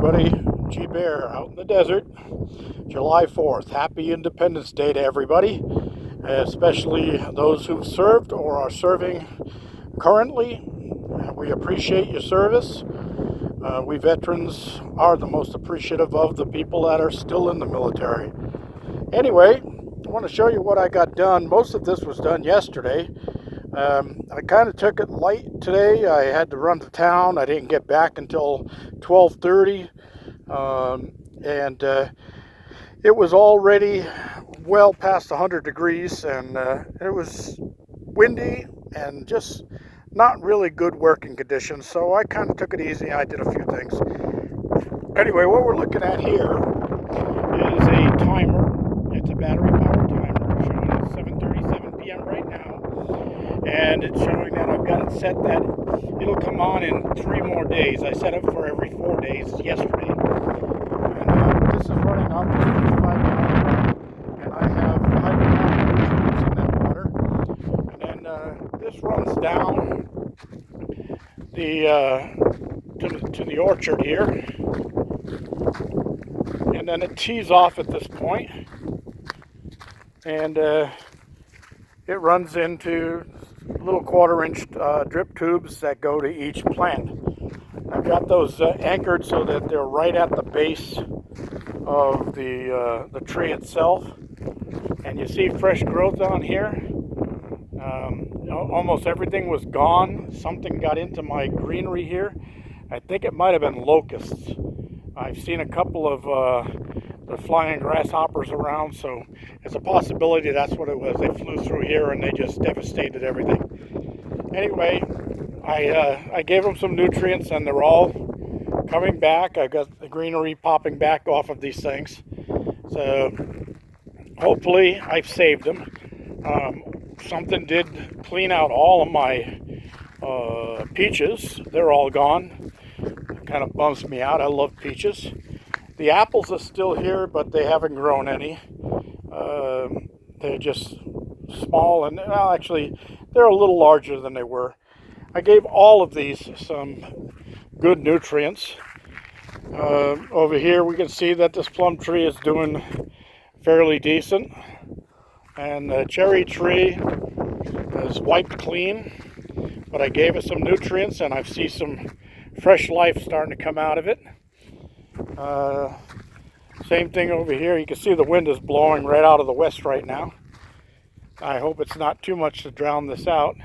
everybody. G Bear out in the desert, July 4th. Happy Independence Day to everybody, especially those who've served or are serving currently. We appreciate your service. We veterans are the most appreciative of the people that are still in the military. Anyway, I want to show you what I got done. Most of this was done yesterday. I kind of took it light today. I had to run to town. I didn't get back until 12:30, and it was already well past 100 degrees, and it was windy and just not really good working conditions. So I kind of took it easy. I did a few things. Anyway, what we're looking at here is a timer. It's a battery-powered timer showing at 7:37 p.m. right now. And it's showing that I've got it set that it'll come on in 3 more days. I set it for every 4 days yesterday. And this is running off the 55 gallon, and I have hydroponic nutrients in that water. And then this runs down to the orchard here. And then it tees off at this point. And it runs into little 1/4-inch drip tubes that go to each plant. I've got those anchored so that they're right at the base of the tree itself. And you see fresh growth on here. Almost everything was gone. Something got into my greenery here. I think it might have been locusts. I've seen a couple of the flying grasshoppers around, so it's a possibility that's what it was. They flew through here and they just devastated everything. Anyway, I gave them some nutrients and they're all coming back. I got the greenery popping back off of these things. So hopefully I've saved them. Something did clean out all of my peaches. They're all gone. It kind of bums me out. I love peaches. The apples are still here, but they haven't grown any. They're just small, and well, actually, they're a little larger than they were. I gave all of these some good nutrients. Over here, we can see that this plum tree is doing fairly decent. And the cherry tree is wiped clean, but I gave it some nutrients, and I see some fresh life starting to come out of it. Same thing over here. You can see the wind is blowing right out of the west right now. I hope it's not too much to drown this out.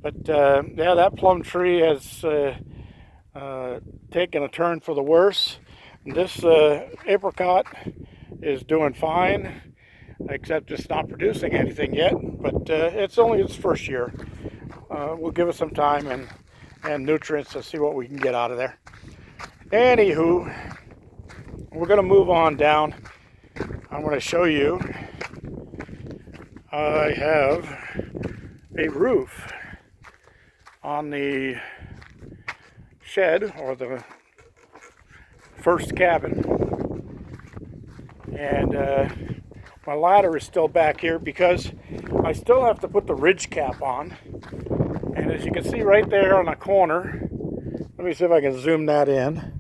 But yeah, that plum tree has taken a turn for the worse. This apricot is doing fine, except it's not producing anything yet. But it's only its first year. We'll give it some time and nutrients to see what we can get out of there. Anywho, we're going to move on down. I'm going to show you. I have a roof on the shed, or the first cabin. And my ladder is still back here because I still have to put the ridge cap on. And as you can see right there on the corner, let me see if I can zoom that in.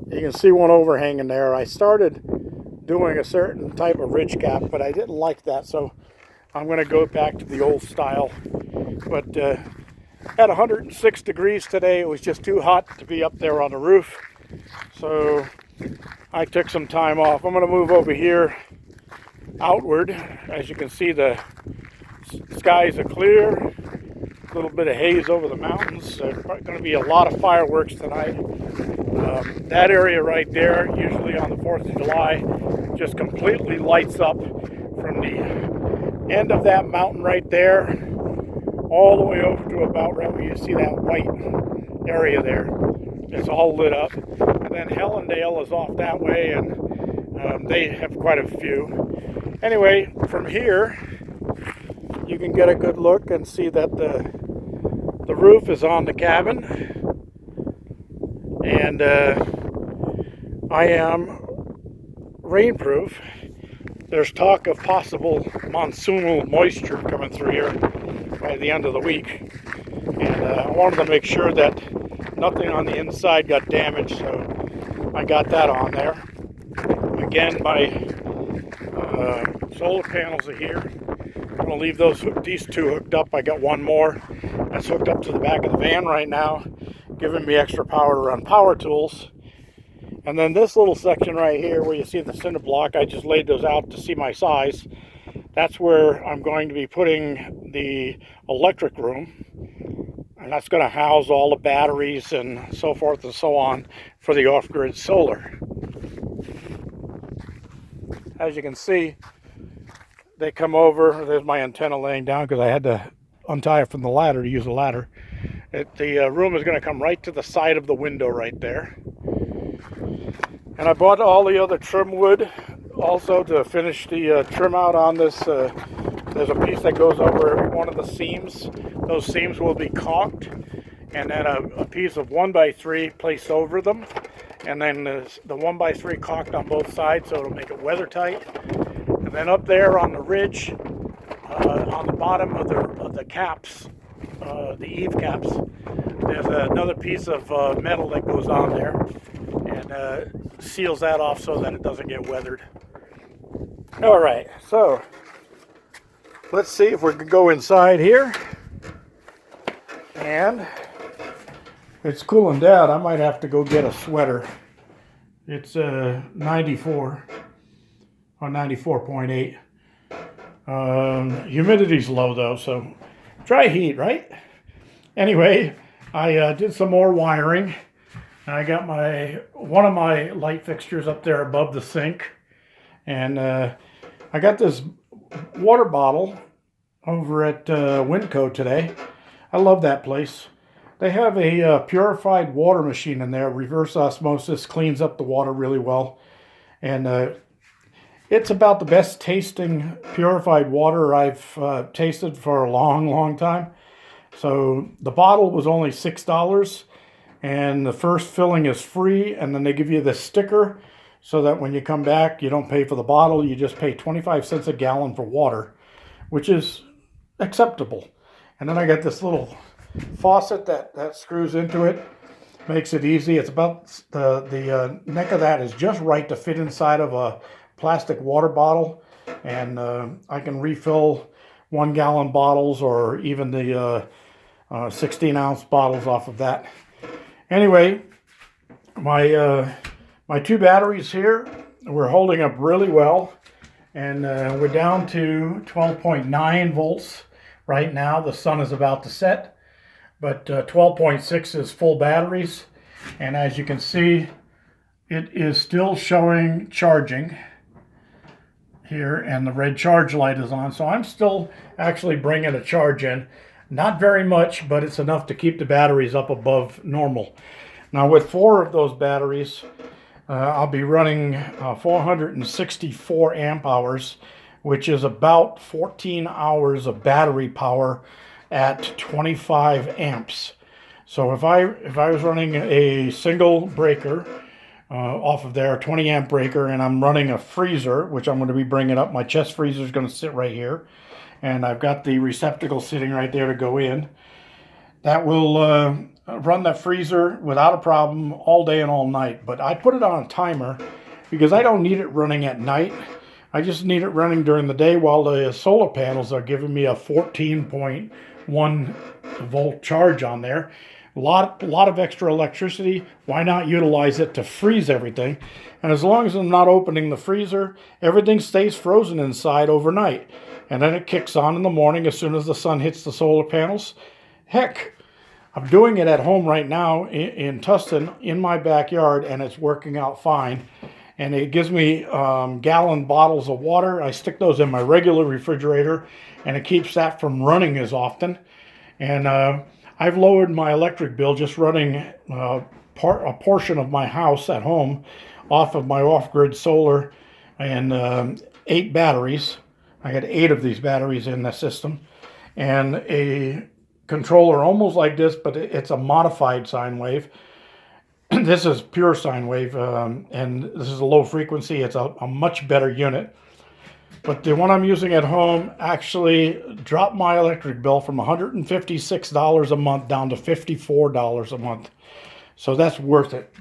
You can see one overhanging there. I started doing a certain type of ridge cap, but I didn't like that, so I'm going to go back to the old style. But at 106 degrees today, it was just too hot to be up there on the roof, so I took some time off. I'm going to move over here outward. As you can see, the skies are clear. A little bit of haze over the mountains. There's going to be a lot of fireworks tonight. That area right there, usually on the 4th of July, just completely lights up from the end of that mountain right there all the way over to about right where you see that white area there. It's all lit up. And then Hellendale is off that way, and they have quite a few. Anyway, from here, you can get a good look and see that the roof is on the cabin. And I am rainproof. There's talk of possible monsoonal moisture coming through here by the end of the week. And I wanted to make sure that nothing on the inside got damaged, so I got that on there. Again, my solar panels are here. I'm going to leave these two hooked up. I got one more that's hooked up to the back of the van right now, giving me extra power to run power tools. And then this little section right here where you see the cinder block, I just laid those out to see my size. That's where I'm going to be putting the electric room. And that's going to house all the batteries and so forth and so on for the off-grid solar. As you can see, they come over. There's my antenna laying down because I had to untie it from the ladder to use the ladder. The room is going to come right to the side of the window right there. And I bought all the other trim wood also to finish the trim out on this. There's a piece that goes over every one of the seams. Those seams will be caulked, and then a piece of 1x3 placed over them, and then the 1x3 caulked on both sides so it'll make it weather tight. And then up there on the ridge, on the bottom of the caps, the eave caps, there's another piece of metal that goes on there and seals that off so that it doesn't get weathered. All right, so let's see if we can go inside here. And it's cooling down. I might have to go get a sweater. It's 94 or 94.8. Humidity's low though, so dry heat, right? Anyway, I did some more wiring. I got one of my light fixtures up there above the sink, and I got this water bottle over at Winco today. I love that place. They have a purified water machine in there. Reverse osmosis, cleans up the water really well. And it's about the best tasting purified water I've tasted for a long, long time. So the bottle was only $6, and the first filling is free, and then they give you this sticker so that when you come back, you don't pay for the bottle. You just pay 25 cents a gallon for water, which is acceptable. And then I got this little faucet that screws into it, makes it easy. It's about the neck of that is just right to fit inside of a plastic water bottle, and I can refill 1 gallon bottles or even the 16-ounce bottles off of that. Anyway, my two batteries here, we're holding up really well, and we're down to 12.9 volts right now. The sun is about to set, but 12.6 is full batteries, and as you can see, it is still showing charging here, and the red charge light is on, so I'm still actually bringing a charge in. Not very much, but it's enough to keep the batteries up above normal. Now with 4 of those batteries, I'll be running 464 amp hours, which is about 14 hours of battery power at 25 amps. So if I was running a single breaker off of there, a 20 amp breaker, and I'm running a freezer, which I'm going to be bringing up, my chest freezer is going to sit right here, and I've got the receptacle sitting right there to go in. That will run that freezer without a problem all day and all night. But I put it on a timer because I don't need it running at night. I just need it running during the day while the solar panels are giving me a 14.1 volt charge on there. A lot of extra electricity. Why not utilize it to freeze everything? And as long as I'm not opening the freezer, everything stays frozen inside overnight. And then it kicks on in the morning as soon as the sun hits the solar panels. Heck, I'm doing it at home right now in Tustin in my backyard, and it's working out fine. And it gives me gallon bottles of water. I stick those in my regular refrigerator, and it keeps that from running as often. And I've lowered my electric bill just running a portion of my house at home off of my off-grid solar and 8 batteries. I got 8 of these batteries in the system, and a controller almost like this, but it's a modified sine wave. This is pure sine wave, and this is a low frequency. It's a much better unit. But the one I'm using at home actually dropped my electric bill from $156 a month down to $54 a month. So that's worth it.